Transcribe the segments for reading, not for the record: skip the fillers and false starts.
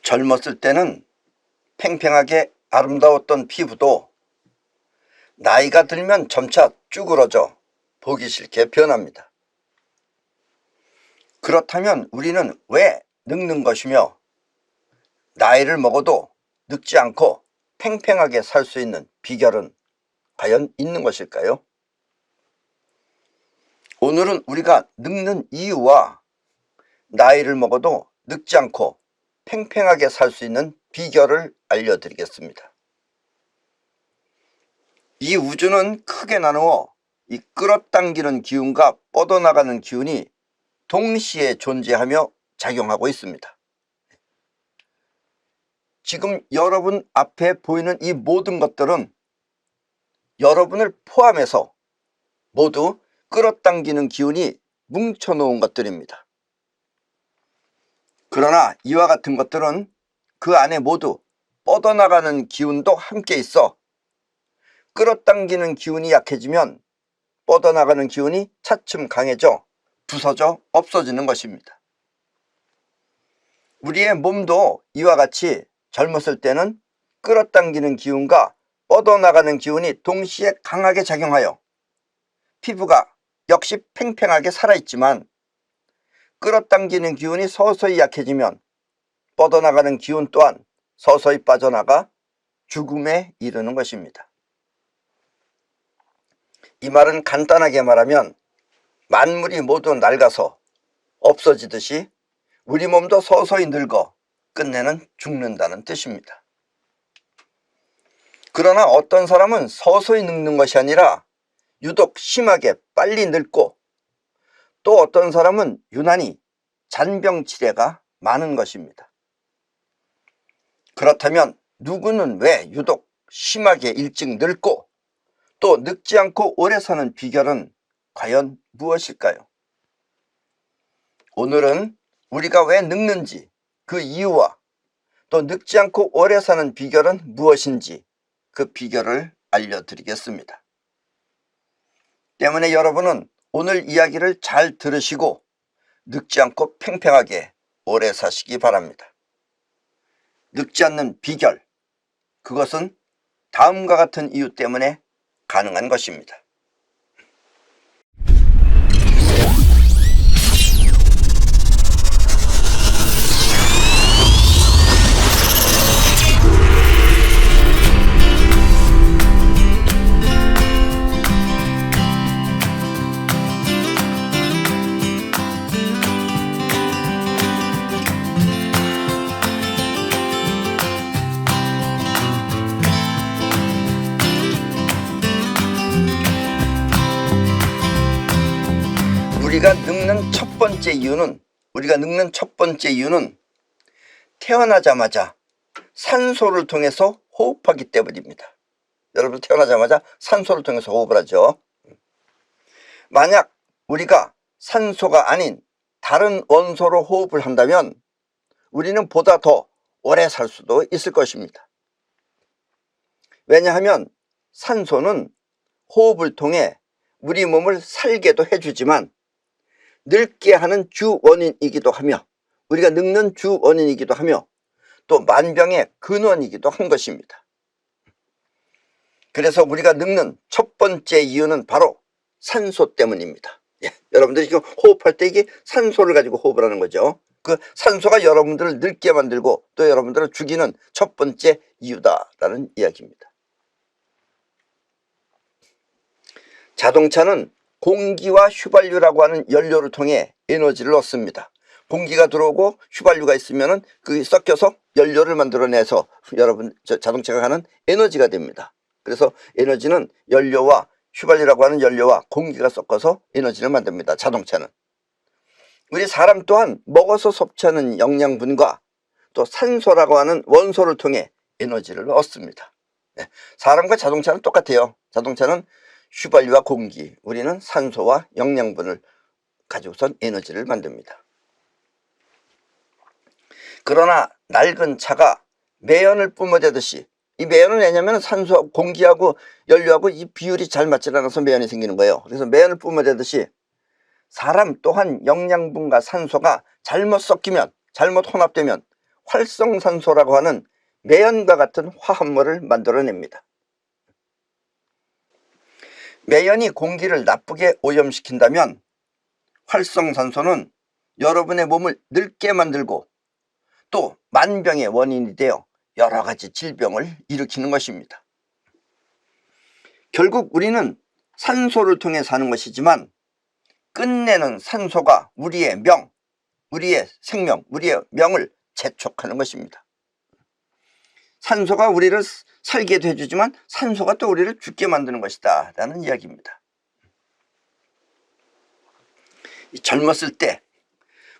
젊었을 때는 팽팽하게 아름다웠던 피부도 나이가 들면 점차 쭈그러져 보기 싫게 변합니다. 그렇다면 우리는 왜 늙는 것이며 나이를 먹어도 늙지 않고 팽팽하게 살 수 있는 비결은 과연 있는 것일까요? 오늘은 우리가 늙는 이유와 나이를 먹어도 늙지 않고 팽팽하게 살 수 있는 비결을 알려드리겠습니다. 이 우주는 크게 나누어 이 끌어당기는 기운과 뻗어나가는 기운이 동시에 존재하며 작용하고 있습니다. 지금 여러분 앞에 보이는 이 모든 것들은 여러분을 포함해서 모두 끌어당기는 기운이 뭉쳐놓은 것들입니다. 그러나 이와 같은 것들은 그 안에 모두 뻗어나가는 기운도 함께 있어 끌어당기는 기운이 약해지면 뻗어나가는 기운이 차츰 강해져 부서져 없어지는 것입니다. 우리의 몸도 이와 같이 젊었을 때는 끌어당기는 기운과 뻗어나가는 기운이 동시에 강하게 작용하여 피부가 역시 팽팽하게 살아있지만 끌어당기는 기운이 서서히 약해지면 뻗어나가는 기운 또한 서서히 빠져나가 죽음에 이르는 것입니다. 이 말은 간단하게 말하면 만물이 모두 낡아서 없어지듯이 우리 몸도 서서히 늙어 끝내는 죽는다는 뜻입니다. 그러나 어떤 사람은 서서히 늙는 것이 아니라 유독 심하게 빨리 늙고 또 어떤 사람은 유난히 잔병치레가 많은 것입니다. 그렇다면 누구는 왜 유독 심하게 일찍 늙고 또 늙지 않고 오래 사는 비결은 과연 무엇일까요? 오늘은 우리가 왜 늙는지 그 이유와 또 늙지 않고 오래 사는 비결은 무엇인지 그 비결을 알려드리겠습니다. 때문에 여러분은 오늘 이야기를 잘 들으시고 늙지 않고 팽팽하게 오래 사시기 바랍니다. 늙지 않는 비결, 그것은 다음과 같은 이유 때문에 가능한 것입니다. 우리가 늙는 첫 번째 이유는 태어나자마자 산소를 통해서 호흡하기 때문입니다. 여러분, 태어나자마자 산소를 통해서 호흡을 하죠. 만약 우리가 산소가 아닌 다른 원소로 호흡을 한다면 우리는 보다 더 오래 살 수도 있을 것입니다. 왜냐하면 산소는 호흡을 통해 우리 몸을 살게도 해주지만 늙게 하는 주 원인이기도 하며 우리가 늙는 주 원인이기도 하며 또 만병의 근원이기도 한 것입니다. 그래서 우리가 늙는 첫 번째 이유는 바로 산소 때문입니다. 여러분들이 지금 호흡할 때 이게 산소를 가지고 호흡을 하는 거죠. 그 산소가 여러분들을 늙게 만들고 또 여러분들을 죽이는 첫 번째 이유다라는 이야기입니다. 자동차는 공기와 휘발유라고 하는 연료를 통해 에너지를 얻습니다. 공기가 들어오고 휘발유가 있으면 그게 섞여서 연료를 만들어내서 여러분 자동차가 가는 에너지가 됩니다. 그래서 에너지는 연료와 휘발유라고 하는 연료와 공기가 섞어서 에너지를 만듭니다. 자동차는. 우리 사람 또한 먹어서 섭취하는 영양분과 또 산소라고 하는 원소를 통해 에너지를 얻습니다. 사람과 자동차는 똑같아요. 자동차는 휘발유와 공기, 우리는 산소와 영양분을 가지고선 에너지를 만듭니다. 그러나 낡은 차가 매연을 뿜어대듯이, 이 매연은 왜냐하면 산소, 공기하고 연료하고 이 비율이 잘 맞지 않아서 매연이 생기는 거예요. 그래서 매연을 뿜어대듯이 사람 또한 영양분과 산소가 잘못 섞이면, 잘못 혼합되면 활성산소라고 하는 매연과 같은 화합물을 만들어냅니다. 매연이 공기를 나쁘게 오염시킨다면 활성산소는 여러분의 몸을 늙게 만들고 또 만병의 원인이 되어 여러 가지 질병을 일으키는 것입니다. 결국 우리는 산소를 통해 사는 것이지만 끝내는 산소가 우리의 명, 우리의 생명, 우리의 명을 재촉하는 것입니다. 산소가 우리를 살게도 해주지만 산소가 또 우리를 죽게 만드는 것이다 라는 이야기입니다. 젊었을 때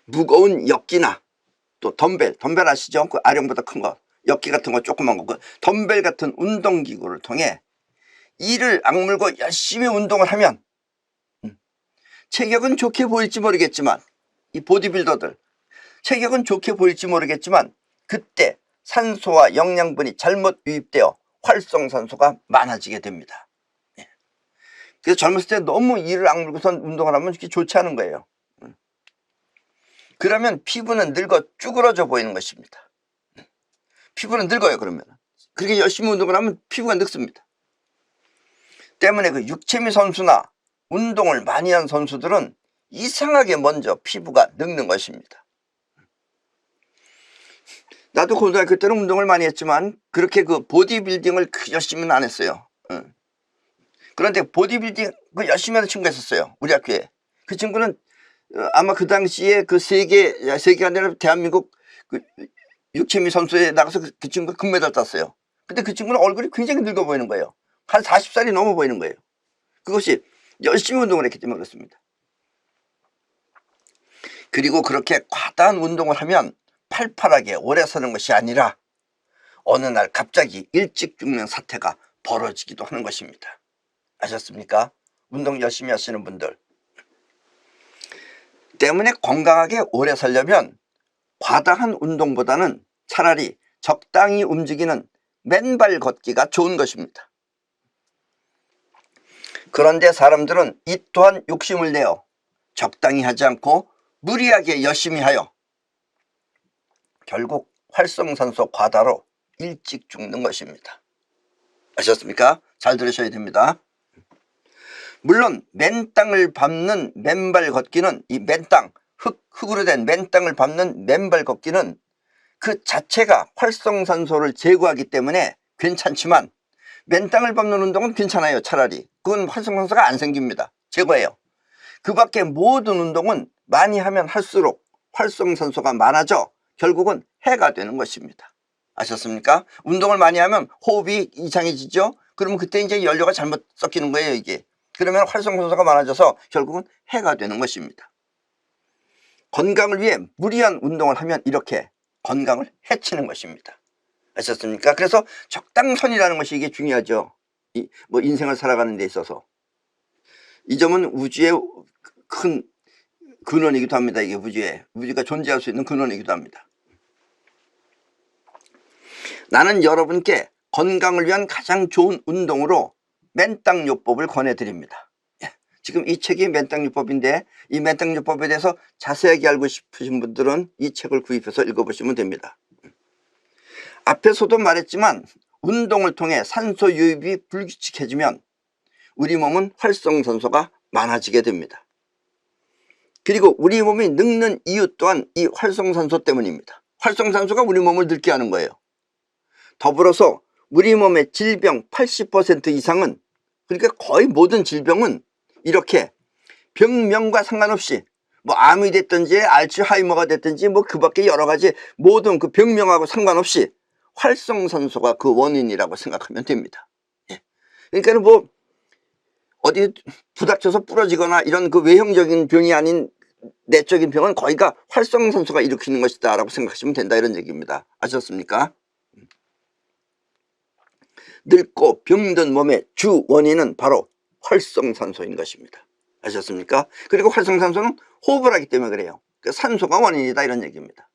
무거운 역기나 또 덤벨 아시죠? 그 아령보다 큰 거, 역기 같은 거 조그만 거, 그 덤벨 같은 운동기구를 통해 이를 악물고 열심히 운동을 하면 체격은 좋게 보일지 모르겠지만, 이 보디빌더들 체격은 좋게 보일지 모르겠지만 그때 산소와 영양분이 잘못 유입되어 활성산소가 많아지게 됩니다. 그래서 젊었을 때 너무 이를 악물고선 운동을 하면 그렇게 좋지 않은 거예요. 그러면 피부는 늙어 쭈그러져 보이는 것입니다. 피부는 늙어요. 그러면 그렇게 열심히 운동을 하면 피부가 늙습니다. 때문에 그 육체미 선수나 운동을 많이 한 선수들은 이상하게 먼저 피부가 늙는 것입니다. 나도 고등학교 때는 운동을 많이 했지만 그렇게 그 보디빌딩을 열심히는 안 했어요. 그런데 보디빌딩 그 열심히 하는 친구가 있었어요. 우리 학교에. 그 친구는 아마 그 당시에 그 세계가 아니라 대한민국 그 육체미 선수에 나가서 그 친구가 금메달 땄어요. 근데 그 친구는 얼굴이 굉장히 늙어 보이는 거예요. 한 40살이 넘어 보이는 거예요. 그것이 열심히 운동을 했기 때문에 그렇습니다. 그리고 그렇게 과다한 운동을 하면 팔팔하게 오래 사는 것이 아니라 어느 날 갑자기 일찍 죽는 사태가 벌어지기도 하는 것입니다. 아셨습니까? 운동 열심히 하시는 분들 때문에 건강하게 오래 살려면 과다한 운동보다는 차라리 적당히 움직이는 맨발 걷기가 좋은 것입니다. 그런데 사람들은 이 또한 욕심을 내어 적당히 하지 않고 무리하게 열심히 하여 결국 활성산소 과다로 일찍 죽는 것입니다. 아셨습니까? 잘 들으셔야 됩니다. 물론 맨땅을 밟는 맨발 걷기는, 이 맨땅, 흙으로 된 맨땅을 밟는 맨발 걷기는 그 자체가 활성산소를 제거하기 때문에 괜찮지만 맨땅을 밟는 운동은 괜찮아요. 차라리 그건 활성산소가 안 생깁니다. 제거해요. 그 밖에 모든 운동은 많이 하면 할수록 활성산소가 많아져 결국은 해가 되는 것입니다. 아셨습니까? 운동을 많이 하면 호흡이 이상해지죠. 그러면 그때 이제 연료가 잘못 섞이는 거예요. 이게 그러면 활성산소가 많아져서 결국은 해가 되는 것입니다. 건강을 위해 무리한 운동을 하면 이렇게 건강을 해치는 것입니다. 아셨습니까? 그래서 적당선이라는 것이 이게 중요하죠. 뭐 인생을 살아가는 데 있어서 이 점은 우주의 큰 근원이기도 합니다. 이게 우주가 존재할 수 있는 근원이기도 합니다. 나는 여러분께 건강을 위한 가장 좋은 운동으로 맨땅요법을 권해드립니다. 지금 이 책이 맨땅요법인데 이 맨땅요법에 대해서 자세하게 알고 싶으신 분들은 이 책을 구입해서 읽어보시면 됩니다. 앞에서도 말했지만 운동을 통해 산소 유입이 불규칙해지면 우리 몸은 활성산소가 많아지게 됩니다. 그리고 우리 몸이 늙는 이유 또한 이 활성산소 때문입니다. 활성산소가 우리 몸을 늙게 하는 거예요. 더불어서 우리 몸의 질병 80% 이상은, 그러니까 거의 모든 질병은 이렇게 병명과 상관없이 뭐 암이 됐든지 알츠하이머가 됐든지 뭐 그 밖에 여러 가지 모든 그 병명하고 상관없이 활성산소가 그 원인이라고 생각하면 됩니다. 그러니까 뭐 어디 부닥쳐서 부러지거나 이런 그 외형적인 병이 아닌 내적인 병은 거의가 활성산소가 일으키는 것이다 라고 생각하시면 된다, 이런 얘기입니다. 아셨습니까? 늙고 병든 몸의 주 원인은 바로 활성산소인 것입니다. 아셨습니까? 그리고 활성산소는 호흡을 하기 때문에 그래요. 그러니까 산소가 원인이다, 이런 얘기입니다.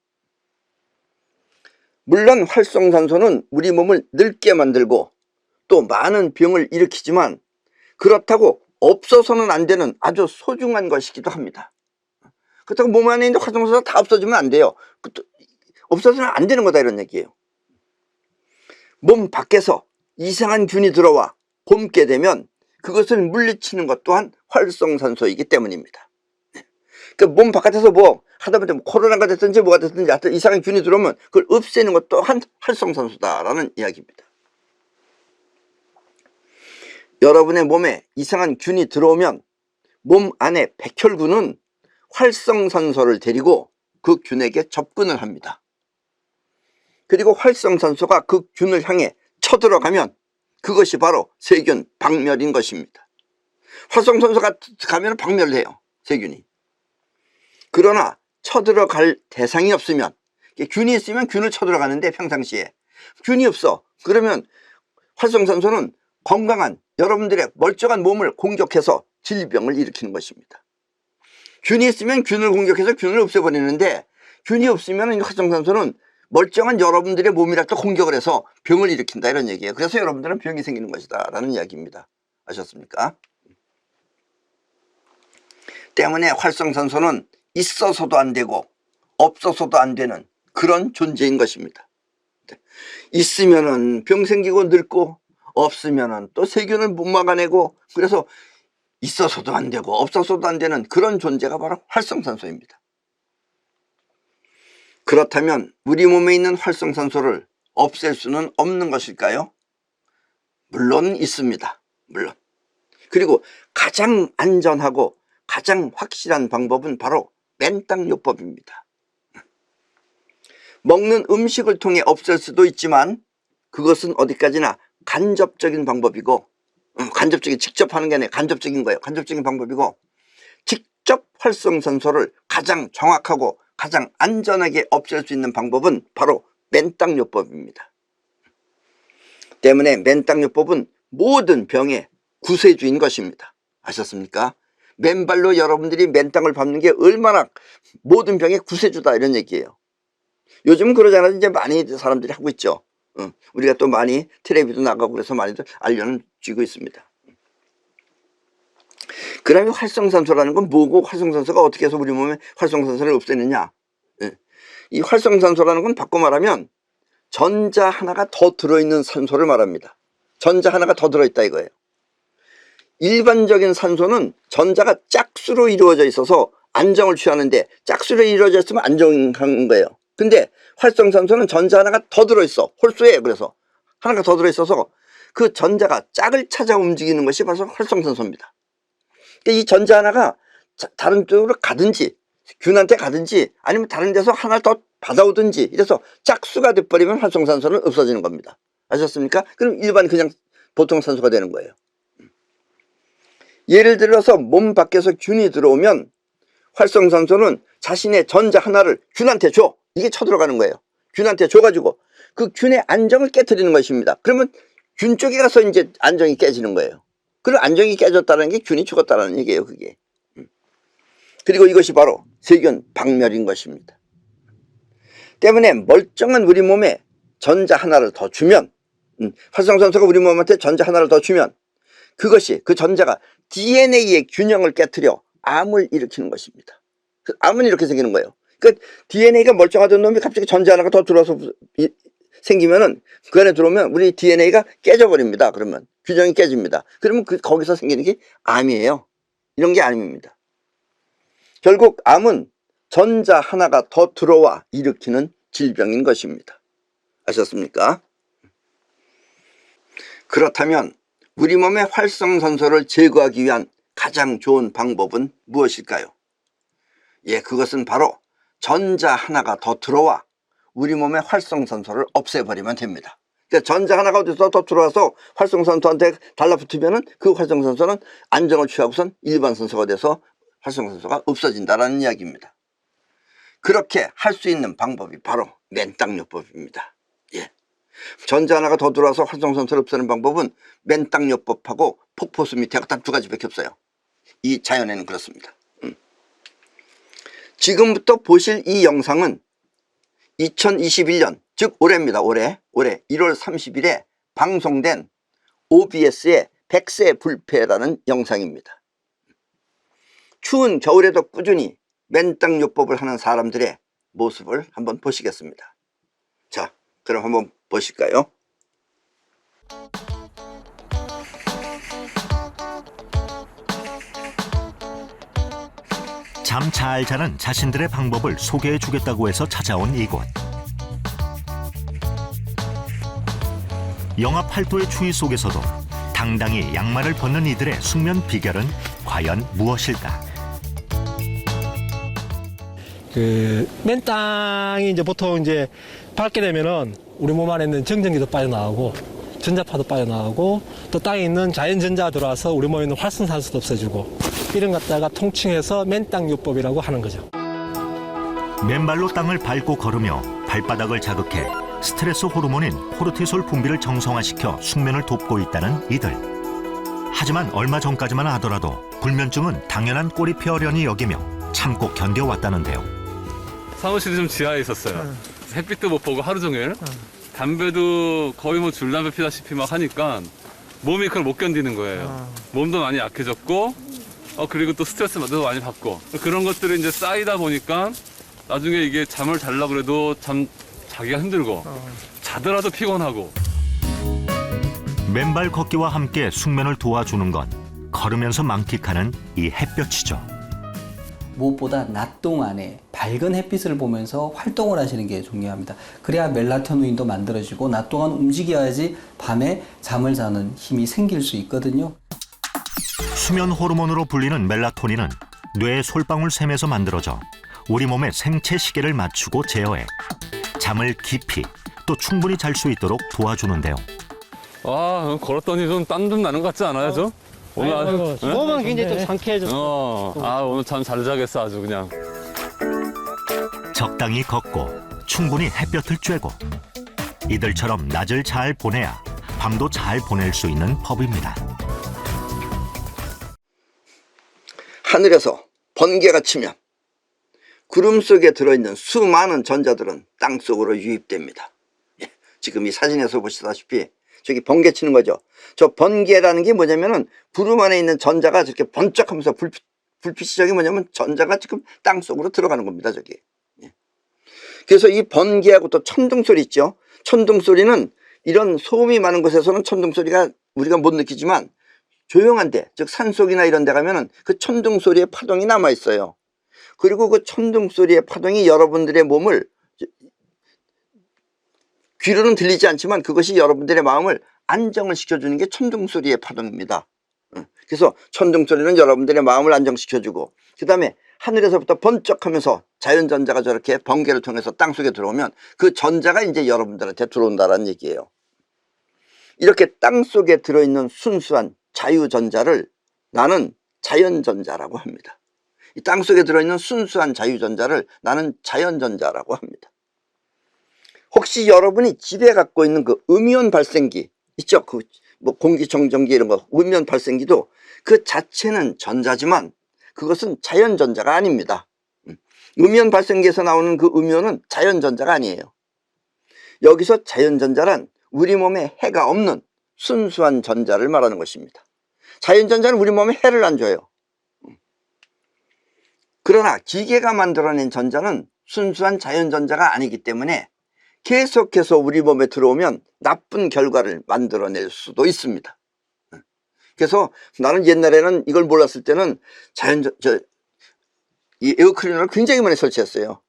물론 활성산소는 우리 몸을 늙게 만들고 또 많은 병을 일으키지만 그렇다고 없어서는 안 되는 아주 소중한 것이기도 합니다. 그렇다고 몸 안에 있는 활성산소가 다 없어지면 안 돼요. 없어서는 안 되는 거다 이런 얘기예요. 몸 밖에서 이상한 균이 들어와 곪게 되면 그것을 물리치는 것 또한 활성산소이기 때문입니다. 그러니까 몸 바깥에서 뭐 하다 보면 코로나가 됐든지 뭐가 됐든지 하여튼 이상한 균이 들어오면 그걸 없애는 것 또한 활성산소다라는 이야기입니다. 여러분의 몸에 이상한 균이 들어오면 몸 안에 백혈구는 활성산소를 데리고 그 균에게 접근을 합니다. 그리고 활성산소가 그 균을 향해 쳐들어가면 그것이 바로 세균 박멸인 것입니다. 활성산소가 가면 박멸을 해요, 세균이. 그러나 쳐들어갈 대상이 없으면, 균이 있으면 균을 쳐들어가는데 평상시에 균이 없어. 그러면 활성산소는 건강한 여러분들의 멀쩡한 몸을 공격해서 질병을 일으키는 것입니다. 균이 있으면 균을 공격해서 균을 없애버리는데 균이 없으면 활성산소는 멀쩡한 여러분들의 몸이라도 공격을 해서 병을 일으킨다 이런 얘기예요. 그래서 여러분들은 병이 생기는 것이다 라는 이야기입니다. 아셨습니까? 때문에 활성산소는 있어서도 안 되고 없어서도 안 되는 그런 존재인 것입니다. 있으면은 병 생기고 늙고 없으면은 또 세균을 못 막아내고, 그래서 있어서도 안 되고 없어서도 안 되는 그런 존재가 바로 활성산소입니다. 그렇다면 우리 몸에 있는 활성산소를 없앨 수는 없는 것일까요? 물론 있습니다. 물론. 그리고 가장 안전하고 가장 확실한 방법은 바로 맨땅요법입니다. 먹는 음식을 통해 없앨 수도 있지만 그것은 어디까지나 간접적인 방법이고, 간접적인, 직접 하는 게 아니라 간접적인 거예요. 간접적인 방법이고, 직접 활성산소를 가장 정확하고 가장 안전하게 없앨 수 있는 방법은 바로 맨땅요법입니다. 때문에 맨땅요법은 모든 병의 구세주인 것입니다. 아셨습니까? 맨발로 여러분들이 맨땅을 밟는 게 얼마나 모든 병의 구세주다 이런 얘기예요. 요즘은 그러잖아요. 이제 많이 사람들이 하고 있죠. 우리가 또 많이 텔레비도 나가고 그래서 많이들 알려는 쥐고 있습니다. 그러면 활성산소라는 건 뭐고, 활성산소가 어떻게 해서 우리 몸에 활성산소를 없애느냐. 이 활성산소라는 건 바꿔 말하면 전자 하나가 더 들어있는 산소를 말합니다. 전자 하나가 더 들어있다 이거예요. 일반적인 산소는 전자가 짝수로 이루어져 있어서 안정을 취하는데 짝수로 이루어져 있으면 안정한 거예요. 근데 활성산소는 전자 하나가 더 들어있어. 홀수예요. 그래서 하나가 더 들어있어서 그 전자가 짝을 찾아 움직이는 것이 바로 활성산소입니다. 이 전자 하나가 다른 쪽으로 가든지 균한테 가든지 아니면 다른 데서 하나를 더 받아오든지 이래서 짝수가 돼버리면 활성산소는 없어지는 겁니다. 아셨습니까? 그럼 일반 그냥 보통 산소가 되는 거예요. 예를 들어서 몸 밖에서 균이 들어오면 활성산소는 자신의 전자 하나를 균한테 줘. 이게 쳐들어가는 거예요. 균한테 줘가지고 그 균의 안정을 깨트리는 것입니다. 그러면 균 쪽에 가서 이제 안정이 깨지는 거예요. 그리고 안정이 깨졌다는 게 균이 죽었다는 얘기예요, 그게. 그리고 이것이 바로 세균 박멸인 것입니다. 때문에 멀쩡한 우리 몸에 전자 하나를 더 주면, 활성산소가 우리 몸한테 전자 하나를 더 주면 그것이, 그 전자가 DNA의 균형을 깨트려 암을 일으키는 것입니다. 그 암은 이렇게 생기는 거예요. 그 DNA가 멀쩡하던 놈이 갑자기 전자 하나가 더 들어와서 생기면은, 그 안에 들어오면 우리 DNA가 깨져버립니다. 그러면 균형이 깨집니다. 그러면 거기서 생기는 게 암이에요. 이런 게 암입니다. 결국 암은 전자 하나가 더 들어와 일으키는 질병인 것입니다. 아셨습니까? 그렇다면 우리 몸의 활성산소를 제거하기 위한 가장 좋은 방법은 무엇일까요? 예, 그것은 바로 전자 하나가 더 들어와 우리 몸의 활성산소를 없애버리면 됩니다. 그러니까 전자 하나가 어디서 더 들어와서 활성산소한테 달라붙으면 그 활성산소는 안정을 취하고선 일반산소가 돼서 활성산소가 없어진다는 이야기입니다. 그렇게 할 수 있는 방법이 바로 맨땅요법입니다. 예. 전자 하나가 더 들어와서 활성산소를 없애는 방법은 맨땅요법하고 폭포수 밑에가 딱 두 가지밖에 없어요. 이 자연에는 그렇습니다. 지금부터 보실 이 영상은 2021년, 즉 올해입니다. 올해 1월 30일에 방송된 OBS의 100세 불패라는 영상입니다. 추운 겨울에도 꾸준히 맨땅요법을 하는 사람들의 모습을 한번 보시겠습니다. 그럼 한번 보실까요? 잠 잘 자는 자신들의 방법을 소개해 주겠다고 해서 찾아온 이곳. 영하 8도의 추위 속에서도 당당히 양말을 벗는 이들의 숙면 비결은 과연 무엇일까? 그 맨땅이 이제 보통 이제 밟게 되면은 우리 몸 안에 있는 정전기도 빠져나가고 전자파도 빠져나가고 또 땅에 있는 자연 전자가 들어와서 우리 몸에 있는 활성산소도 없애주고 이런 갖다가 통칭해서 맨땅요법이라고 하는 거죠. 맨발로 땅을 밟고 걸으며 발바닥을 자극해 스트레스 호르몬인 코르티솔 분비를 정상화시켜 숙면을 돕고 있다는 이들. 하지만 얼마 전까지만 하더라도 불면증은 당연한 꼬리표어련히 여기며 참고 견뎌왔다는데요. 사무실이 좀 지하에 있었어요. 햇빛도 못 보고 하루 종일. 담배도 거의 뭐 줄담배 피다시피 막 하니까 몸이 그걸 못 견디는 거예요. 몸도 많이 약해졌고, 그리고 또 스트레스도 많이 받고. 그런 것들이 이제 쌓이다 보니까 나중에 이게 잠을 자려고 그래도 자기가 힘들고, 자더라도 피곤하고. 맨발 걷기와 함께 숙면을 도와주는 건 걸으면서 만끽하는 이 햇볕이죠. 무엇보다 낮 동안에 밝은 햇빛을 보면서 활동을 하시는 게 중요합니다. 그래야 멜라토닌도 만들어지고 낮 동안 움직여야지 밤에 잠을 자는 힘이 생길 수 있거든요. 수면 호르몬으로 불리는 멜라토닌은 뇌의 솔방울샘에서 만들어져 우리 몸의 생체 시계를 맞추고 제어해 잠을 깊이 또 충분히 잘 수 있도록 도와주는데요. 걸었더니 좀 땀 좀 나는 것 같지 않아요, 좀? 오늘 아주. 몸은 굉장히 좀 상쾌해졌어. 오늘 잠 잘 자겠어, 아주 그냥. 적당히 걷고 충분히 햇볕을 쬐고 이들처럼 낮을 잘 보내야 밤도 잘 보낼 수 있는 법입니다. 하늘에서 번개가 치면 구름 속에 들어있는 수많은 전자들은 땅속으로 유입됩니다. 지금 이 사진에서 보시다시피 저기 번개 치는 거죠. 저 번개라는 게 뭐냐면은 구름 안에 있는 전자가 저렇게 번쩍하면서 불빛이 저기 뭐냐면 전자가 지금 땅속으로 들어가는 겁니다. 저기. 그래서 이 번개하고 또 천둥소리 있죠. 천둥소리는 이런 소음이 많은 곳에서는 천둥소리가 우리가 못 느끼지만 조용한 데, 즉 산속이나 이런 데 가면은 그 천둥소리의 파동이 남아 있어요. 그리고 그 천둥소리의 파동이 여러분들의 몸을, 귀로는 들리지 않지만 그것이 여러분들의 마음을 안정을 시켜주는 게 천둥소리의 파동입니다. 그래서 천둥소리는 여러분들의 마음을 안정시켜주고, 그 다음에 하늘에서부터 번쩍하면서 자연전자가 저렇게 번개를 통해서 땅속에 들어오면 그 전자가 이제 여러분들한테 들어온다는 얘기예요. 이렇게 땅속에 들어있는 순수한 자유전자를 나는 자연전자라고 합니다. 이 땅속에 들어있는 순수한 자유전자를 나는 자연전자라고 합니다. 혹시 여러분이 집에 갖고 있는 그 음이온 발생기 있죠? 그 뭐 공기청정기 이런 거 음이온 발생기도 그 자체는 전자지만 그것은 자연전자가 아닙니다. 음이온 발생기에서 나오는 그 음이온은 자연전자가 아니에요. 여기서 자연전자란 우리 몸에 해가 없는 순수한 전자를 말하는 것입니다. 자연전자는 우리 몸에 해를 안 줘요. 그러나 기계가 만들어낸 전자는 순수한 자연전자가 아니기 때문에 계속해서 우리 몸에 들어오면 나쁜 결과를 만들어낼 수도 있습니다. 그래서 나는 옛날에는 이걸 몰랐을 때는 이 에어클리너를 굉장히 많이 설치했어요.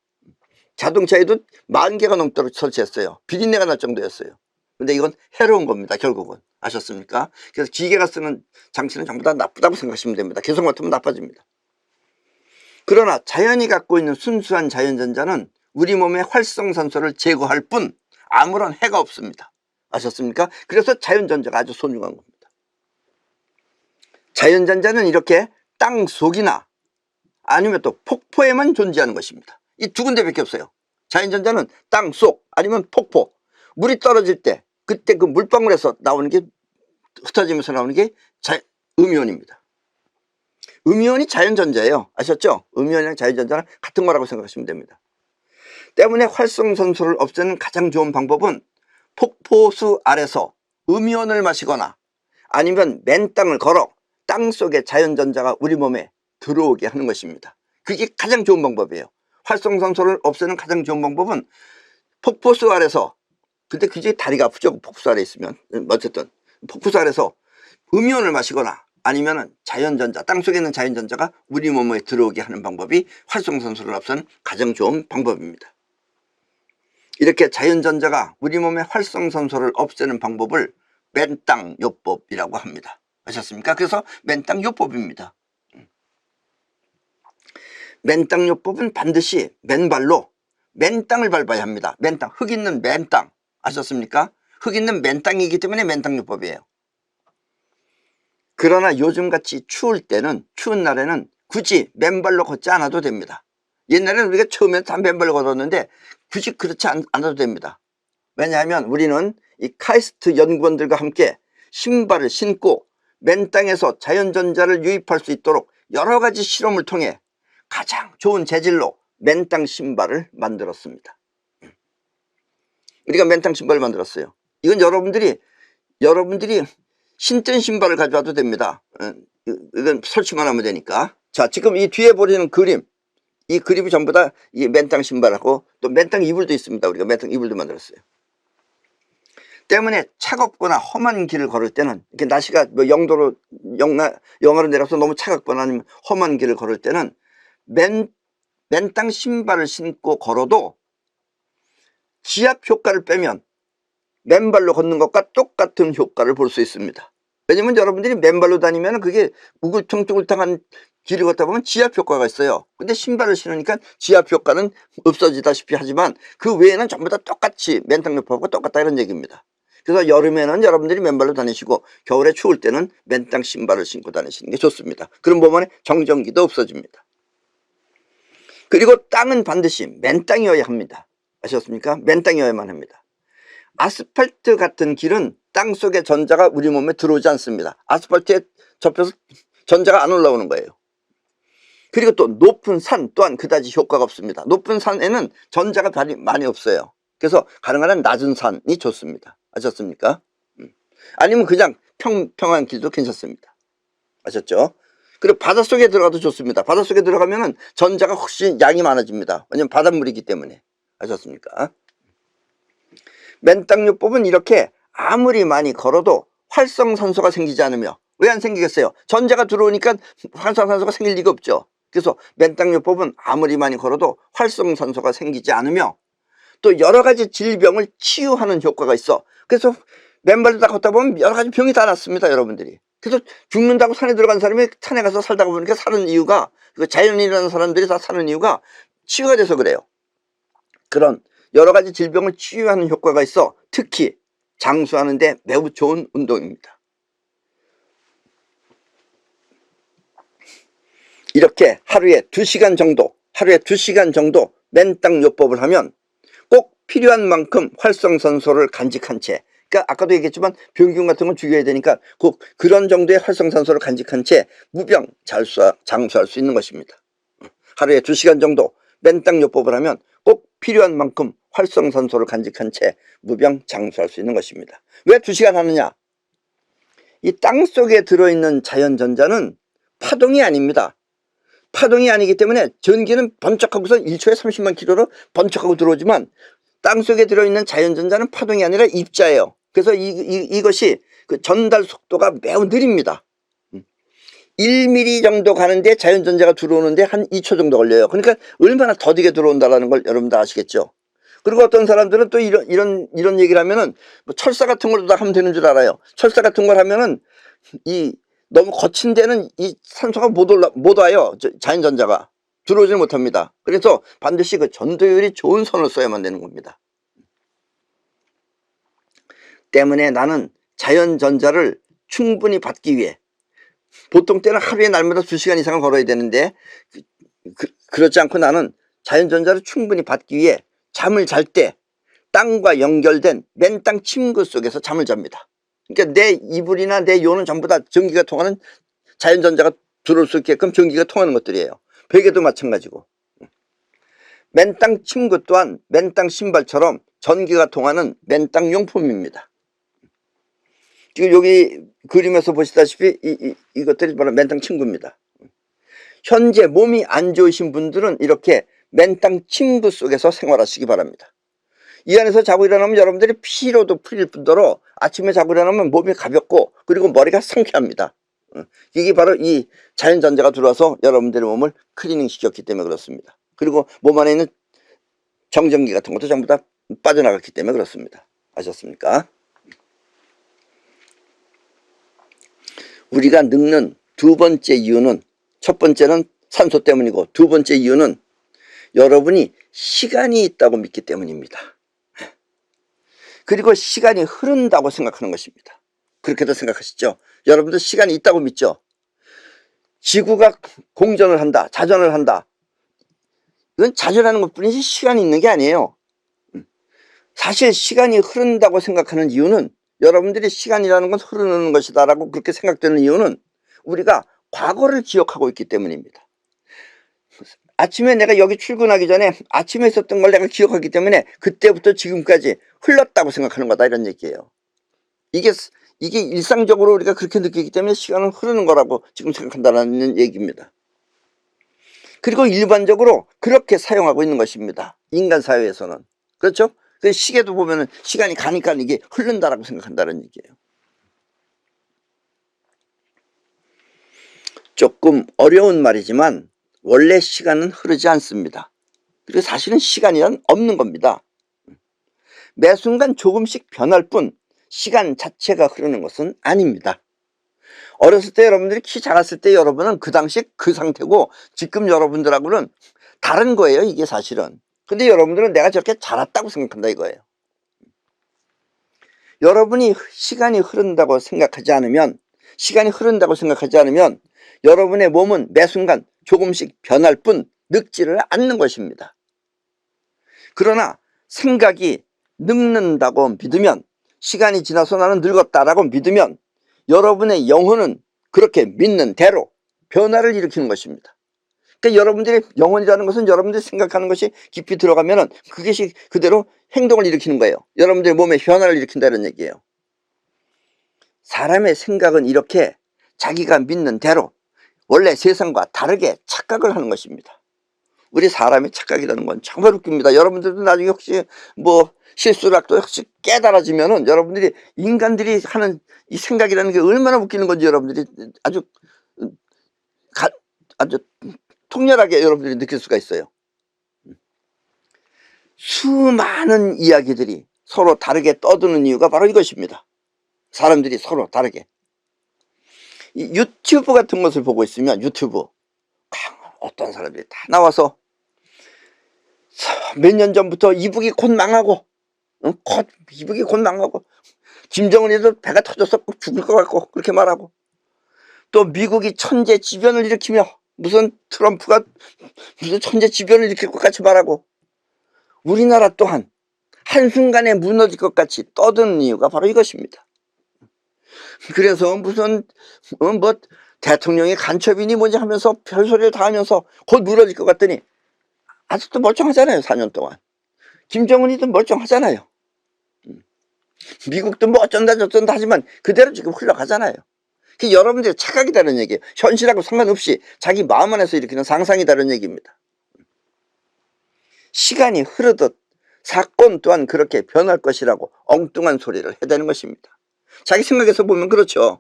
자동차에도 10,000개가 넘도록 설치했어요. 비린내가 날 정도였어요. 근데 이건 해로운 겁니다. 결국은. 아셨습니까? 그래서 기계가 쓰는 장치는 전부 다 나쁘다고 생각하시면 됩니다. 계속 맡으면 나빠집니다. 그러나 자연이 갖고 있는 순수한 자연전자는 우리 몸의 활성산소를 제거할 뿐 아무런 해가 없습니다. 아셨습니까? 그래서 자연전자가 아주 소중한 겁니다. 자연전자는 이렇게 땅 속이나 아니면 또 폭포에만 존재하는 것입니다. 이 두 군데밖에 없어요. 자연전자는 땅 속 아니면 폭포, 물이 떨어질 때 그때 그 물방울에서 나오는 게 흩어지면서 나오는 게 음이온입니다. 음이온이 자연전자예요. 아셨죠? 음이온이랑 자연전자는 같은 거라고 생각하시면 됩니다. 때문에 활성산소를 없애는 가장 좋은 방법은 폭포수 아래서 음이온을 마시거나 아니면 맨 땅을 걸어 땅속에 자연전자가 우리 몸에 들어오게 하는 것입니다. 그게 가장 좋은 방법이에요. 활성산소를 없애는 가장 좋은 방법은 폭포수 아래서 근데 굉장히 다리가 아프죠. 폭포수 아래 있으면. 어쨌든 폭포수 아래서 음이온을 마시거나 아니면은 자연전자, 땅속에 있는 자연전자가 우리 몸에 들어오게 하는 방법이 활성산소를 앞서는 가장 좋은 방법입니다. 이렇게 자연전자가 우리 몸의 활성산소를 없애는 방법을 맨땅요법이라고 합니다. 아셨습니까? 그래서 맨땅요법입니다. 맨땅요법은 반드시 맨발로 맨땅을 밟아야 합니다. 맨땅, 흙 있는 맨땅. 아셨습니까? 흙 있는 맨땅이기 때문에 맨땅요법이에요. 그러나 요즘같이 추울 날에는 굳이 맨발로 걷지 않아도 됩니다. 옛날에는 우리가 처음에 다 맨발로 걸었는데 굳이 그렇지 않아도 됩니다. 왜냐하면 우리는 이 카이스트 연구원들과 함께 신발을 신고 맨땅에서 자연전자를 유입할 수 있도록 여러 가지 실험을 통해 가장 좋은 재질로 맨땅 신발을 만들었습니다. 우리가 맨땅 신발을 만들었어요. 이건 여러분들이 신던 신발을 가져와도 됩니다. 이건 설치만 하면 되니까. 자, 지금 이 뒤에 보이는 그림, 이 그림이 전부 다 이 맨땅 신발하고 또 맨땅 이불도 있습니다. 우리가 맨땅 이불도 만들었어요. 때문에 차갑거나 험한 길을 걸을 때는, 이렇게 날씨가 뭐 영하로 내려서 너무 차갑거나 아니면 험한 길을 걸을 때는 맨땅 신발을 신고 걸어도 지압 효과를 빼면 맨발로 걷는 것과 똑같은 효과를 볼 수 있습니다. 왜냐면 여러분들이 맨발로 다니면 그게 우글퉁퉁한 길을 걷다 보면 지압 효과가 있어요. 근데 신발을 신으니까 지압 효과는 없어지다시피 하지만 그 외에는 전부 다 똑같이 맨땅요법하고 똑같다 이런 얘기입니다. 그래서 여름에는 여러분들이 맨발로 다니시고 겨울에 추울 때는 맨땅 신발을 신고 다니시는 게 좋습니다. 그런 몸안에 정전기도 없어집니다. 그리고 땅은 반드시 맨땅이어야 합니다. 아셨습니까? 맨땅이어야만 합니다. 아스팔트 같은 길은 땅 속의 전자가 우리 몸에 들어오지 않습니다. 아스팔트에 접혀서 전자가 안 올라오는 거예요. 그리고 또 높은 산 또한 그다지 효과가 없습니다. 높은 산에는 전자가 많이 없어요. 그래서 가능한 한 낮은 산이 좋습니다. 아셨습니까? 아니면 그냥 평평한 길도 괜찮습니다. 아셨죠? 그리고 바닷속에 들어가도 좋습니다. 바닷속에 들어가면은 전자가 훨씬 양이 많아집니다. 왜냐면 바닷물이기 때문에. 아셨습니까? 맨땅요법은 이렇게 아무리 많이 걸어도 활성산소가 생기지 않으며, 왜 안 생기겠어요? 전자가 들어오니까 활성산소가 생길 리가 없죠. 그래서 맨땅요법은 아무리 많이 걸어도 활성산소가 생기지 않으며 또 여러 가지 질병을 치유하는 효과가 있어. 그래서 맨발로 다 걷다 보면 여러 가지 병이 다 났습니다, 여러분들이. 그래서 죽는다고 산에 들어간 사람이 산에 가서 살다가 보니까 사는 이유가, 자연인이라는 사람들이 다 사는 이유가 치유가 돼서 그래요. 그런 여러 가지 질병을 치유하는 효과가 있어 특히 장수하는 데 매우 좋은 운동입니다. 이렇게 하루에 2시간 정도 맨땅요법을 하면 꼭 필요한 만큼 활성산소를 간직한 채, 그러니까 아까도 얘기했지만 병균 같은 건 죽여야 되니까 꼭 그런 정도의 활성산소를 간직한 채 무병 장수할 수 있는 것입니다. 하루에 2시간 정도 맨땅요법을 하면 꼭 필요한 만큼 활성산소를 간직한 채 무병 장수할 수 있는 것입니다. 왜 2시간 하느냐? 이 땅 속에 들어있는 자연전자는 파동이 아닙니다. 파동이 아니기 때문에 전기는 번쩍하고서 1초에 30만 킬로로 번쩍하고 들어오지만 땅속에 들어있는 자연전자는 파동이 아니라 입자예요. 그래서 이것이 그 전달 속도가 매우 느립니다. 1mm 정도 가는데 자연전자가 들어오는데 한 2초 정도 걸려요. 그러니까 얼마나 더디게 들어온다는 걸 여러분들 아시겠죠. 그리고 어떤 사람들은 또 이런 얘기를 하면은 뭐 철사 같은 걸로 다 하면 되는 줄 알아요. 철사 같은 걸 하면은 너무 거친 데는 이 산소가 못 와요. 자연전자가 들어오지 못합니다. 그래서 반드시 그 전도율이 좋은 선을 써야만 되는 겁니다. 때문에 나는 자연전자를 충분히 받기 위해, 보통 때는 하루에 날마다 2시간 이상을 걸어야 되는데 그렇지 않고 나는 자연전자를 충분히 받기 위해 잠을 잘 때 땅과 연결된 맨땅 침구 속에서 잠을 잡니다. 그러니까 내 이불이나 내 요는 전부 다 전기가 통하는, 자연전자가 들어올 수 있게끔 전기가 통하는 것들이에요. 베개도 마찬가지고. 맨땅 침구 또한 맨땅 신발처럼 전기가 통하는 맨땅 용품입니다. 지금 여기 그림에서 보시다시피 이것들이 바로 맨땅 침구입니다. 현재 몸이 안 좋으신 분들은 이렇게 맨땅 침구 속에서 생활하시기 바랍니다. 이 안에서 자고 일어나면 여러분들이 피로도 풀릴 뿐더러 아침에 자고 일어나면 몸이 가볍고 그리고 머리가 상쾌합니다. 이게 바로 이 자연전자가 들어와서 여러분들의 몸을 클리닝 시켰기 때문에 그렇습니다. 그리고 몸 안에 있는 정전기 같은 것도 전부 다 빠져나갔기 때문에 그렇습니다. 아셨습니까? 우리가 늙는 두 번째 이유는, 첫 번째는 산소 때문이고 두 번째 이유는 여러분이 시간이 있다고 믿기 때문입니다. 그리고 시간이 흐른다고 생각하는 것입니다. 그렇게도 생각하시죠? 여러분도 시간이 있다고 믿죠? 지구가 공전을 한다, 자전을 한다. 이건 자전하는 것뿐이지 시간이 있는 게 아니에요. 사실 시간이 흐른다고 생각하는 이유는, 여러분들이 시간이라는 건 흐르는 것이다 라고 그렇게 생각되는 이유는 우리가 과거를 기억하고 있기 때문입니다. 아침에 내가 여기 출근하기 전에 아침에 있었던 걸 내가 기억하기 때문에 그때부터 지금까지 흘렀다고 생각하는 거다, 이런 얘기예요. 이게 일상적으로 우리가 그렇게 느끼기 때문에 시간은 흐르는 거라고 지금 생각한다는 얘기입니다. 그리고 일반적으로 그렇게 사용하고 있는 것입니다. 인간 사회에서는. 그렇죠? 그 시계도 보면은 시간이 가니까 이게 흐른다라고 생각한다는 얘기예요. 조금 어려운 말이지만 원래 시간은 흐르지 않습니다. 그리고 사실은 시간이란 없는 겁니다. 매 순간 조금씩 변할 뿐 시간 자체가 흐르는 것은 아닙니다. 어렸을 때 여러분들이 키 작았을 때 여러분은 그 당시 그 상태고 지금 여러분들하고는 다른 거예요, 이게 사실은. 근데 여러분들은 내가 저렇게 자랐다고 생각한다 이거예요. 여러분이 시간이 흐른다고 생각하지 않으면 여러분의 몸은 매 순간 조금씩 변할 뿐 늙지를 않는 것입니다. 그러나 생각이 늙는다고 믿으면, 시간이 지나서 나는 늙었다라고 믿으면 여러분의 영혼은 그렇게 믿는 대로 변화를 일으키는 것입니다. 그러니까 여러분들의 영혼이라는 것은 여러분들이 생각하는 것이 깊이 들어가면은 그것이 그대로 행동을 일으키는 거예요. 여러분들의 몸에 변화를 일으킨다는 얘기예요. 사람의 생각은 이렇게 자기가 믿는 대로 원래 세상과 다르게 착각을 하는 것입니다. 우리 사람의 착각이라는 건 정말 웃깁니다. 여러분들도 나중에 혹시 뭐 실수라도 혹시 깨달아지면은 여러분들이 인간들이 하는 이 생각이라는 게 얼마나 웃기는 건지 여러분들이 아주 통렬하게 여러분들이 느낄 수가 있어요. 수많은 이야기들이 서로 다르게 떠드는 이유가 바로 이것입니다. 사람들이 서로 다르게. 이 유튜브 같은 것을 보고 있으면, 유튜브 어떤 사람들이 다 나와서 몇 년 전부터 이북이 곧 망하고 이북이 곧 망하고 김정은이도 배가 터져서 꼭 죽을 것 같고 그렇게 말하고, 또 미국이 천재지변을 일으키며 무슨 트럼프가 무슨 천재지변을 일으킬 것 같이 말하고, 우리나라 또한 한순간에 무너질 것 같이 떠드는 이유가 바로 이것입니다. 그래서 무슨 뭐 대통령이 간첩이니 뭐지 하면서 별소리를 다 하면서 곧 무너질 것 같더니 아직도 멀쩡하잖아요. 4년 동안 김정은이도 멀쩡하잖아요. 미국도 뭐 어쩐다 저쩐다 하지만 그대로 지금 흘러가잖아요. 그게 여러분들의 착각이다는 얘기예요. 현실하고 상관없이 자기 마음 안에서 일으키는 상상이다는 얘기입니다. 시간이 흐르듯 사건 또한 그렇게 변할 것이라고 엉뚱한 소리를 해대는 것입니다. 자기 생각에서 보면 그렇죠.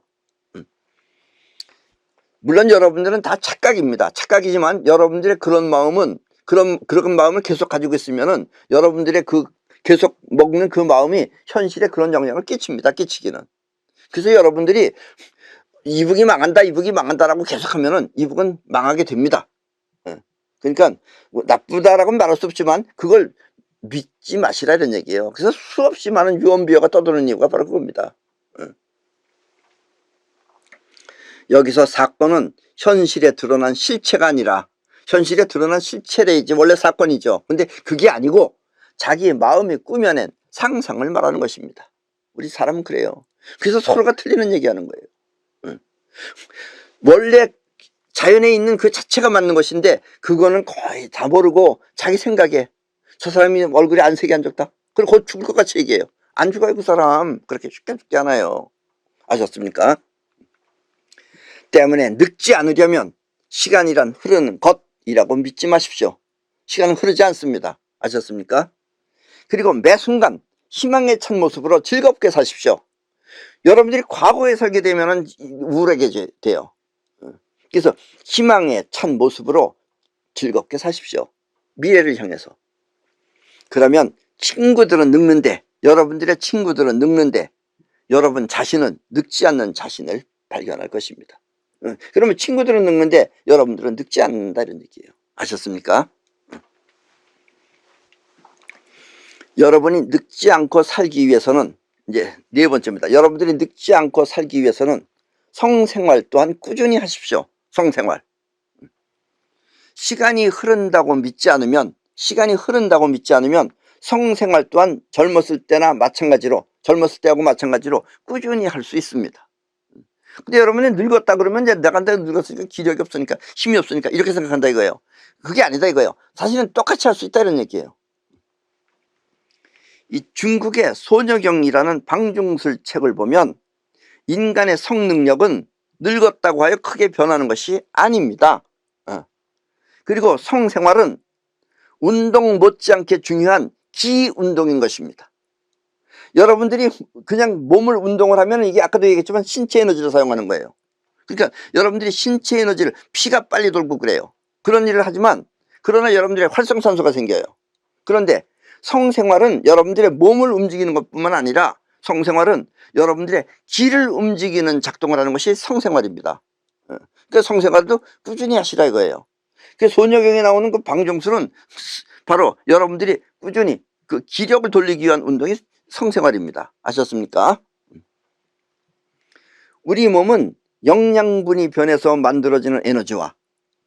물론 여러분들은 다 착각입니다. 착각이지만 여러분들의 그런 마음은 그런 마음을 계속 가지고 있으면은 여러분들의 그 계속 먹는 그 마음이 현실에 그런 영향을 끼칩니다. 끼치기는. 그래서 여러분들이 이북이 망한다라고 계속하면은 이북은 망하게 됩니다. 그러니까 나쁘다라고는 말할 수 없지만 그걸 믿지 마시라 이런 얘기예요. 그래서 수없이 많은 유언비어가 떠도는 이유가 바로 그겁니다. 여기서 사건은 현실에 드러난 실체가 아니라, 현실에 드러난 실체래야지 원래 사건이죠. 근데 그게 아니고 자기의 마음이 꾸며낸 상상을 말하는 것입니다. 우리 사람은 그래요. 그래서 서로가 틀리는 얘기하는 거예요. 원래 자연에 있는 그 자체가 맞는 것인데 그거는 거의 다 모르고 자기 생각에 저 사람이 얼굴에 안색이 안 좋다, 그리고 곧 죽을 것 같이 얘기해요. 안 죽어요. 그 사람 그렇게 쉽게 죽지 않아요. 아셨습니까? 때문에 늙지 않으려면 시간이란 흐르는 것이라고 믿지 마십시오. 시간은 흐르지 않습니다. 아셨습니까? 그리고 매 순간 희망에 찬 모습으로 즐겁게 사십시오. 여러분들이 과거에 살게 되면 우울하게 돼요. 그래서 희망에 찬 모습으로 즐겁게 사십시오. 미래를 향해서. 그러면 친구들은 늙는데, 여러분들의 친구들은 늙는데 여러분 자신은 늙지 않는 자신을 발견할 것입니다. 그러면 친구들은 늙는데 여러분들은 늙지 않는다 이런 얘기예요. 아셨습니까? 여러분이 늙지 않고 살기 위해서는 이제 네 번째입니다. 여러분들이 늙지 않고 살기 위해서는 성생활 또한 꾸준히 하십시오. 성생활. 시간이 흐른다고 믿지 않으면 성생활 또한 젊었을 때하고 마찬가지로 꾸준히 할 수 있습니다. 근데 여러분이 늙었다 그러면 이제 내가 늙었으니까 기력이 없으니까 힘이 없으니까 이렇게 생각한다 이거예요. 그게 아니다 이거예요. 사실은 똑같이 할 수 있다 이런 얘기예요. 이 중국의 소녀경이라는 방중술 책을 보면 인간의 성능력은 늙었다고 하여 크게 변하는 것이 아닙니다. 그리고 성생활은 운동 못지않게 중요한 기운동인 것입니다. 여러분들이 그냥 몸을 운동을 하면 이게 아까도 얘기했지만 신체 에너지를 사용하는 거예요. 그러니까 여러분들이 신체 에너지를 피가 빨리 돌고 그래요. 그런 일을 하지만 그러나 여러분들의 활성산소가 생겨요. 그런데 성생활은 여러분들의 몸을 움직이는 것뿐만 아니라 성생활은 여러분들의 기를 움직이는 작동을 하는 것이 성생활입니다. 그러니까 성생활도 꾸준히 하시라 이거예요. 그 소녀경에 나오는 그 방정술은 바로 여러분들이 꾸준히 그 기력을 돌리기 위한 운동이 성생활입니다. 아셨습니까? 우리 몸은 영양분이 변해서 만들어지는 에너지와,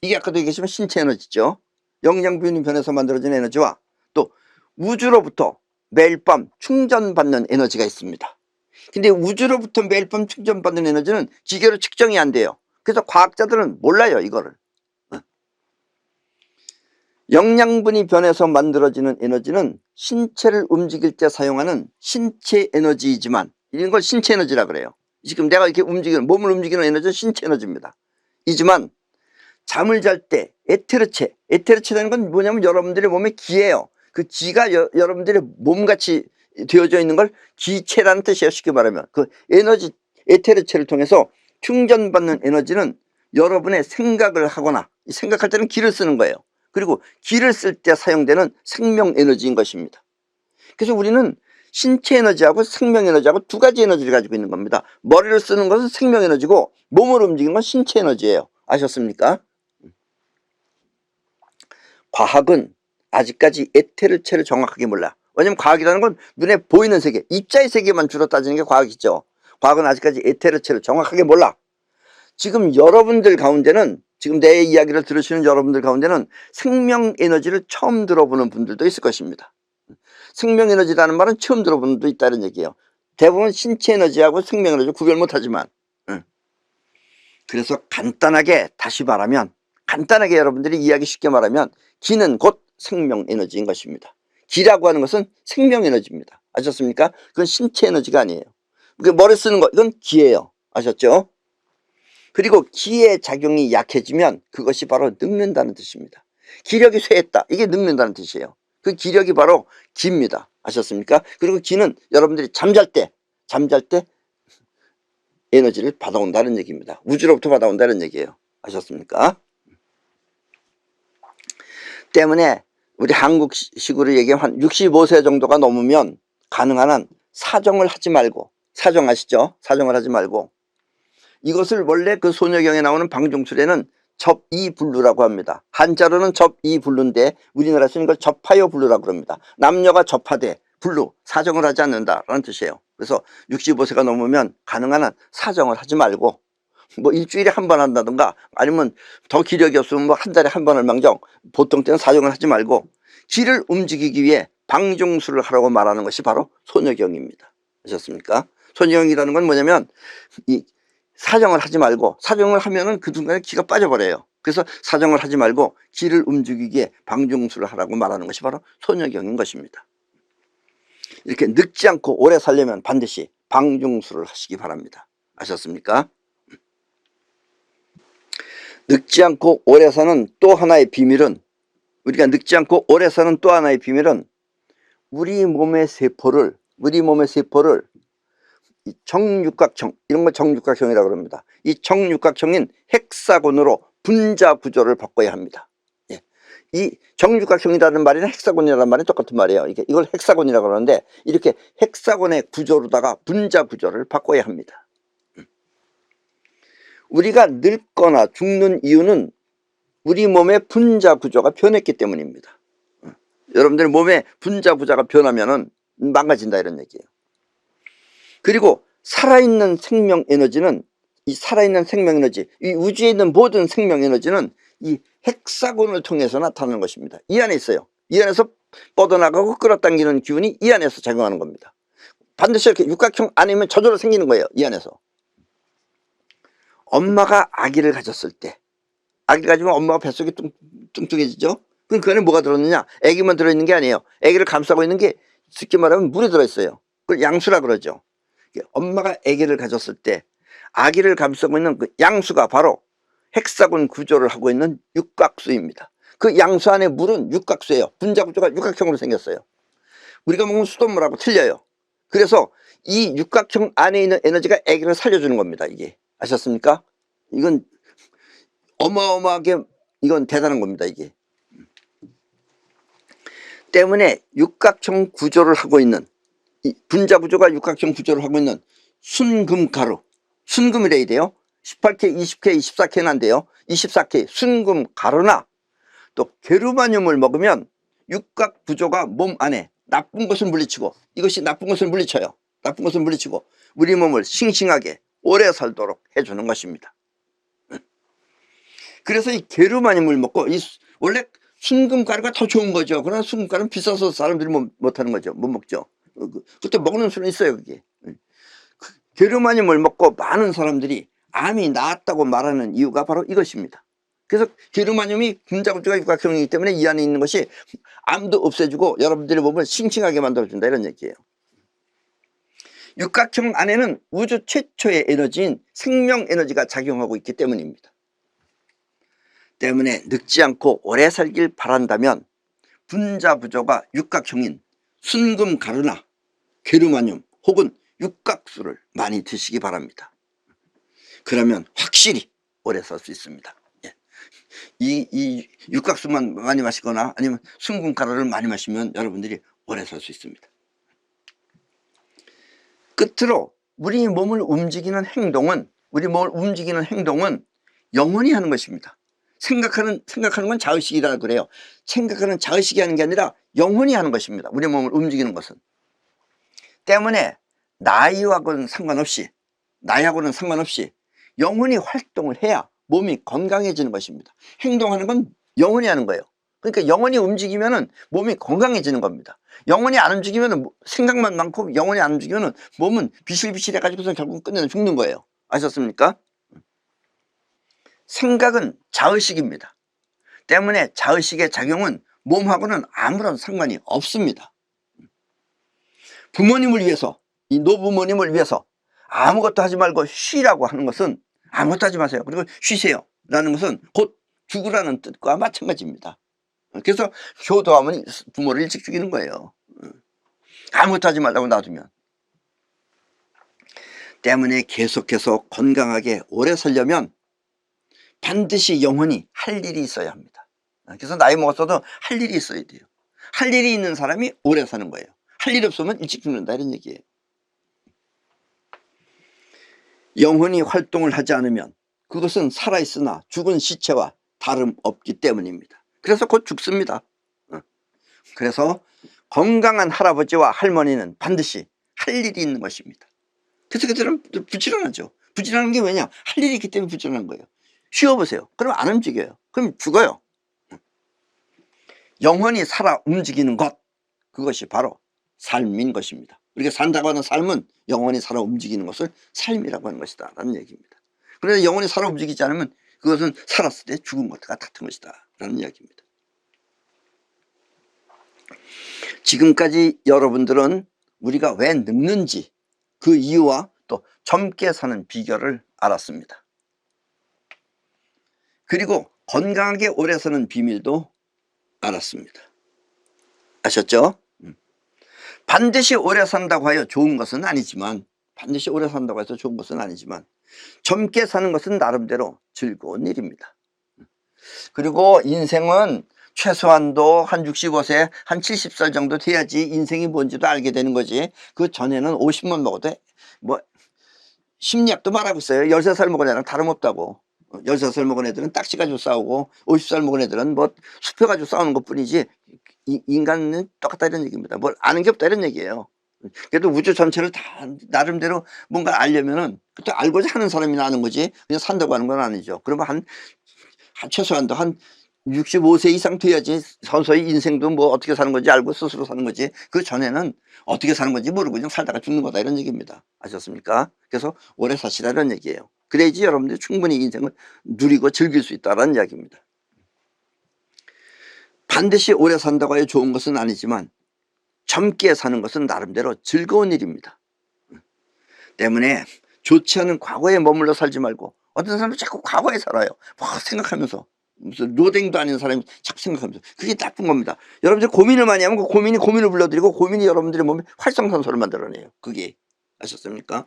이게 아까도 얘기했지만 신체 에너지죠. 영양분이 변해서 만들어지는 에너지와 또 우주로부터 매일 밤 충전받는 에너지가 있습니다. 근데 우주로부터 매일 밤 충전받는 에너지는 기계로 측정이 안 돼요. 그래서 과학자들은 몰라요 이거를. 영양분이 변해서 만들어지는 에너지는 신체를 움직일 때 사용하는 신체 에너지이지만, 이런 걸 신체 에너지라 그래요. 지금 내가 이렇게 몸을 움직이는 에너지는 신체 에너지입니다. 이지만 잠을 잘 때 에테르체라는 건 뭐냐면 여러분들의 몸의 기예요. 그 기가 여러분들의 몸같이 되어져 있는 걸 기체라는 뜻이에요. 쉽게 말하면 그 에너지 에테르체를 통해서 충전받는 에너지는 여러분의 생각을 하거나, 생각할 때는 기를 쓰는 거예요. 그리고 기를 쓸 때 사용되는 생명 에너지인 것입니다. 그래서 우리는 신체 에너지하고 생명 에너지하고 두 가지 에너지를 가지고 있는 겁니다. 머리를 쓰는 것은 생명 에너지고 몸을 움직이는 건 신체 에너지예요. 아셨습니까? 과학은 아직까지 에테르체를 정확하게 몰라. 왜냐면 과학이라는 건 눈에 보이는 세계, 입자의 세계만 주로 따지는 게 과학이죠. 과학은 아직까지 에테르체를 정확하게 몰라. 지금 여러분들 가운데는, 지금 내 이야기를 들으시는 여러분들 가운데는 생명 에너지를 처음 들어보는 분들도 있을 것입니다. 생명 에너지라는 말은 처음 들어보는 분도 있다는 얘기예요. 대부분 신체 에너지하고 생명 에너지 구별 못하지만, 그래서 간단하게 다시 말하면, 간단하게 여러분들이 이야기 쉽게 말하면 기는 곧 생명 에너지인 것입니다. 기라고 하는 것은 생명 에너지입니다. 아셨습니까? 그건 신체 에너지가 아니에요. 머리 쓰는 거, 이건 기예요. 아셨죠? 그리고 기의 작용이 약해지면 그것이 바로 늙는다는 뜻입니다. 기력이 쇠했다, 이게 늙는다는 뜻이에요. 그 기력이 바로 기입니다. 아셨습니까? 그리고 기는 여러분들이 잠잘 때 에너지를 받아온다는 얘기입니다. 우주로부터 받아온다는 얘기예요. 아셨습니까? 때문에 우리 한국식으로 얘기하면 한 65세 정도가 넘으면 가능한 한 사정을 하지 말고, 사정 아시죠? 사정을 하지 말고, 이것을 원래 그 소녀경에 나오는 방중술에는 접이불루라고 합니다. 한자로는 접이불루인데 우리나라에서는 이걸 접하여 불루라고 그럽니다. 남녀가 접하되 불루, 사정을 하지 않는다라는 뜻이에요. 그래서 65세가 넘으면 가능한 한 사정을 하지 말고, 뭐 일주일에 한 번 한다든가 아니면 더 기력이 없으면 뭐 한 달에 한 번을 망정, 보통 때는 사정을 하지 말고 기를 움직이기 위해 방중술을 하라고 말하는 것이 바로 소녀경입니다. 아셨습니까? 소녀경이라는 건 뭐냐면 이 사정을 하지 말고, 사정을 하면은 그 순간에 기가 빠져버려요. 그래서 사정을 하지 말고 기를 움직이기에 방중술을 하라고 말하는 것이 바로 소녀경인 것입니다. 이렇게 늙지 않고 오래 살려면 반드시 방중술을 하시기 바랍니다. 아셨습니까? 늙지 않고 오래 사는 또 하나의 비밀은, 우리가 늙지 않고 오래 사는 또 하나의 비밀은 우리 몸의 세포를 이 정육각형, 이런 걸 정육각형이라고 합니다. 이 정육각형인 헥사곤으로 분자 구조를 바꿔야 합니다. 예. 이 정육각형이라는 말이나 헥사곤이라는 말이 똑같은 말이에요. 이걸 헥사곤이라고 하는데 이렇게 헥사곤의 구조로다가 분자 구조를 바꿔야 합니다. 우리가 늙거나 죽는 이유는 우리 몸의 분자 구조가 변했기 때문입니다. 여러분들 몸의 분자 구조가 변하면은 망가진다 이런 얘기예요. 그리고 살아있는 생명 에너지는 이 살아있는 생명 에너지, 이 우주에 있는 모든 생명 에너지는 이 헥사곤을 통해서 나타나는 것입니다. 이 안에 있어요. 이 안에서 뻗어나가고 끌어당기는 기운이 이 안에서 작용하는 겁니다. 반드시 이렇게 육각형 안이면 저절로 생기는 거예요. 이 안에서. 엄마가 아기를 가졌을 때, 아기를 가지면 엄마가 뱃속이 뚱뚱해지죠. 그럼 그 안에 뭐가 들어있느냐? 아기만 들어있는 게 아니에요. 아기를 감싸고 있는 게 쉽게 말하면 물이 들어있어요. 그걸 양수라 그러죠. 엄마가 아기를 가졌을 때 아기를 감싸고 있는 그 양수가 바로 헥사곤 구조를 하고 있는 육각수입니다. 그 양수 안에 물은 육각수예요. 분자 구조가 육각형으로 생겼어요. 우리가 먹는 수돗물하고 틀려요. 그래서 이 육각형 안에 있는 에너지가 아기를 살려주는 겁니다. 이게 아셨습니까? 이건 어마어마하게 이건 대단한 겁니다. 이게 때문에 육각형 구조를 하고 있는 이 분자 구조가 육각형 구조를 하고 있는 순금가루, 순금이래야 돼요. 18K, 20K, 24K는 안 돼요. 24K 순금가루나 또 게르마늄을 먹으면 육각 구조가 몸 안에 나쁜 것을 물리치고, 이것이 나쁜 것을 물리쳐요. 나쁜 것을 물리치고 우리 몸을 싱싱하게 오래 살도록 해주는 것입니다. 그래서 이 게르마늄을 먹고, 원래 순금가루가 더 좋은 거죠. 그러나 순금가루는 비싸서 사람들이 못하는 거죠. 못 먹죠. 그때 먹는 수는 있어요. 그게 게르마늄을 먹고 많은 사람들이 암이 나았다고 말하는 이유가 바로 이것입니다. 그래서 게르마늄이 분자 구조가 육각형이기 때문에 이 안에 있는 것이 암도 없애주고 여러분들의 몸을 싱싱하게 만들어준다 이런 얘기예요. 육각형 안에는 우주 최초의 에너지인 생명 에너지가 작용하고 있기 때문입니다. 때문에 늙지 않고 오래 살길 바란다면 분자 구조가 육각형인 순금가루나 게르마늄 혹은 육각수를 많이 드시기 바랍니다. 그러면 확실히 오래 살 수 있습니다. 예. 이 육각수만 많이 마시거나 아니면 순금가루를 많이 마시면 여러분들이 오래 살 수 있습니다. 끝으로 우리 몸을 움직이는 행동은 영혼이 하는 것입니다. 생각하는 건 자의식이라 그래요. 생각하는 자의식이 하는 게 아니라 영혼이 하는 것입니다. 우리 몸을 움직이는 것은. 때문에 나이하고는 상관없이 영혼이 활동을 해야 몸이 건강해지는 것입니다. 행동하는 건 영혼이 하는 거예요. 그러니까 영혼이 움직이면 몸이 건강해지는 겁니다. 영혼이 안 움직이면 생각만 많고 영혼이 안 움직이면 몸은 비실비실해 가지고서 결국 끝내는 죽는 거예요. 아셨습니까? 생각은 자의식입니다. 때문에 자의식의 작용은 몸하고는 아무런 상관이 없습니다. 부모님을 위해서, 이 노부모님을 위해서 아무것도 하지 말고 쉬라고 하는 것은 아무것도 하지 마세요. 그리고 쉬세요 라는 것은 곧 죽으라는 뜻과 마찬가지입니다. 그래서 효도하면 부모를 일찍 죽이는 거예요. 아무것도 하지 말라고 놔두면. 때문에 계속해서 건강하게 오래 살려면 반드시 영혼이 할 일이 있어야 합니다. 그래서 나이 먹었어도 할 일이 있어야 돼요. 할 일이 있는 사람이 오래 사는 거예요. 할 일이 없으면 일찍 죽는다 이런 얘기예요. 영혼이 활동을 하지 않으면 그것은 살아있으나 죽은 시체와 다름없기 때문입니다. 그래서 곧 죽습니다. 그래서 건강한 할아버지와 할머니는 반드시 할 일이 있는 것입니다. 그래서 그들은 부지런하죠. 부지런한 게 왜냐? 할 일이 있기 때문에 부지런한 거예요. 쉬어보세요. 그럼 안 움직여요. 그럼 죽어요. 영혼이 살아 움직이는 것, 그것이 바로 삶인 것입니다. 우리가 산다고 하는 삶은 영혼이 살아 움직이는 것을 삶이라고 하는 것이다 라는 얘기입니다. 그래서 영혼이 살아 움직이지 않으면 그것은 살았을 때 죽은 것과 같은 것이다 라는 이야기입니다. 지금까지 여러분들은 우리가 왜 늙는지 그 이유와 또 젊게 사는 비결을 알았습니다. 그리고 건강하게 오래 사는 비밀도 알았습니다. 아셨죠? 반드시 오래 산다고 하여 좋은 것은 아니지만, 반드시 오래 산다고 해서 좋은 것은 아니지만, 젊게 사는 것은 나름대로 즐거운 일입니다. 그리고 인생은 최소한도 한 65세, 한 70살 정도 돼야지 인생이 뭔지도 알게 되는 거지. 그 전에는 50만 먹어도 뭐 심리학도 말하고 있어요. 13살 먹은 애랑 다름없다고. 13살 먹은 애들은 딱지 가지고 싸우고 50살 먹은 애들은 뭐 수표 가지고 싸우는 것 뿐이지 인간은 똑같다 이런 얘기입니다. 뭘 아는 게 없다 이런 얘기예요. 그래도 우주 전체를 다 나름대로 뭔가 알려면은 또 알고자 하는 사람이 아는 거지 그냥 산다고 하는 건 아니죠. 그러면 한 최소한도 한 65세 이상 돼야지 서서히 인생도 뭐 어떻게 사는 건지 알고 스스로 사는 거지. 그 전에는 어떻게 사는 건지 모르고 그냥 살다가 죽는 거다 이런 얘기입니다. 아셨습니까? 그래서 오래 사시라 이런 얘기예요. 그래야지 여러분들이 충분히 인생을 누리고 즐길 수 있다는 이야기입니다. 반드시 오래 산다고 해서 좋은 것은 아니지만 젊게 사는 것은 나름대로 즐거운 일입니다. 때문에 좋지 않은 과거에 머물러 살지 말고, 어떤 사람은 자꾸 과거에 살아요. 뭐 생각하면서 무슨 로댕도 아닌 사람이 자꾸 생각하면서, 그게 나쁜 겁니다. 여러분들 고민을 많이 하면 그 고민이 고민을 불러들이고 고민이 여러분들의 몸에 활성산소를 만들어내요. 그게 아셨습니까?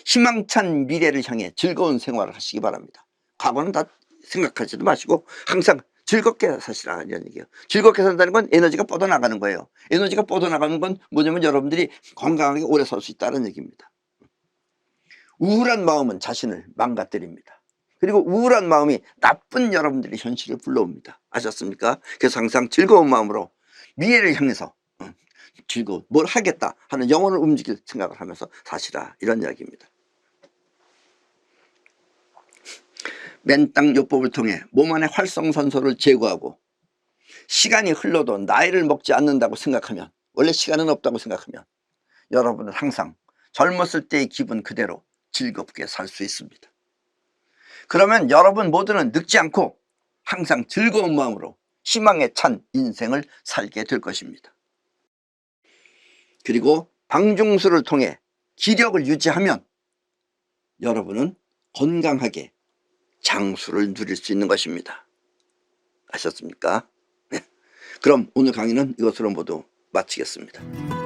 희망찬 미래를 향해 즐거운 생활을 하시기 바랍니다. 과거는 다 생각하지도 마시고 항상 즐겁게 사시라 이런 얘기예요. 즐겁게 산다는 건 에너지가 뻗어나가는 거예요. 에너지가 뻗어나가는 건 뭐냐면 여러분들이 건강하게 오래 살 수 있다는 얘기입니다. 우울한 마음은 자신을 망가뜨립니다. 그리고 우울한 마음이 나쁜 여러분들의 현실을 불러옵니다. 아셨습니까? 그래서 항상 즐거운 마음으로 미래를 향해서 즐거운 뭘 하겠다 하는 영혼을 움직일 생각을 하면서 사시라 이런 이야기입니다. 맨땅 요법을 통해 몸 안의 활성산소를 제거하고 시간이 흘러도 나이를 먹지 않는다고 생각하면, 원래 시간은 없다고 생각하면 여러분은 항상 젊었을 때의 기분 그대로 즐겁게 살 수 있습니다. 그러면 여러분 모두는 늙지 않고 항상 즐거운 마음으로 희망에 찬 인생을 살게 될 것입니다. 그리고 방중수를 통해 기력을 유지하면 여러분은 건강하게 장수를 누릴 수 있는 것입니다. 아셨습니까? 네. 그럼 오늘 강의는 이것으로 모두 마치겠습니다.